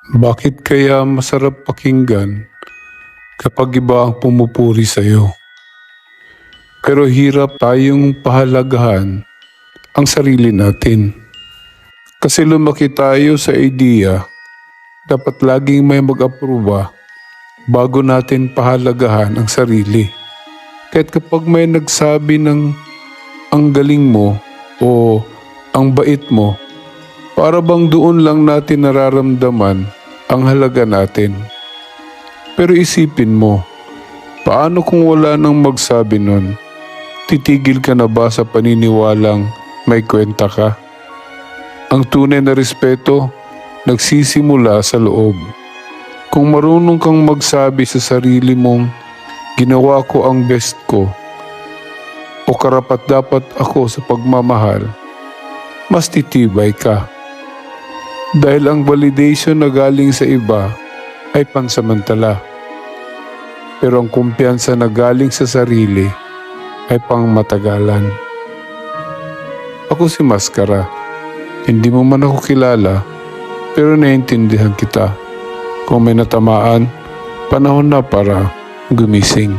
Bakit kaya masarap pakinggan kapag iba ang pumupuri sa'yo? Pero hirap tayong pahalagahan ang sarili natin. Kasi lumaki tayo sa idea, dapat laging may mag-aproba bago natin pahalagahan ang sarili. Kahit kapag may nagsabi ng ang galing mo o ang bait mo, para bang doon lang natin nararamdaman ang halaga natin. Pero isipin mo, paano kung wala nang magsabi nun? Titigil ka na ba sa paniniwalang may kwenta ka? Ang tunay na respeto, nagsisimula sa loob. Kung marunong kang magsabi sa sarili mong, ginawa ko ang best ko, o karapat-dapat ako sa pagmamahal, mas titibay ka. Dahil ang validation na galing sa iba ay pansamantala. Pero ang kumpiyansa na galing sa sarili ay pangmatagalan. Ako si Maskara. Hindi mo man ako kilala, pero naiintindihan kita. Kung may natamaan, panahon na para gumising.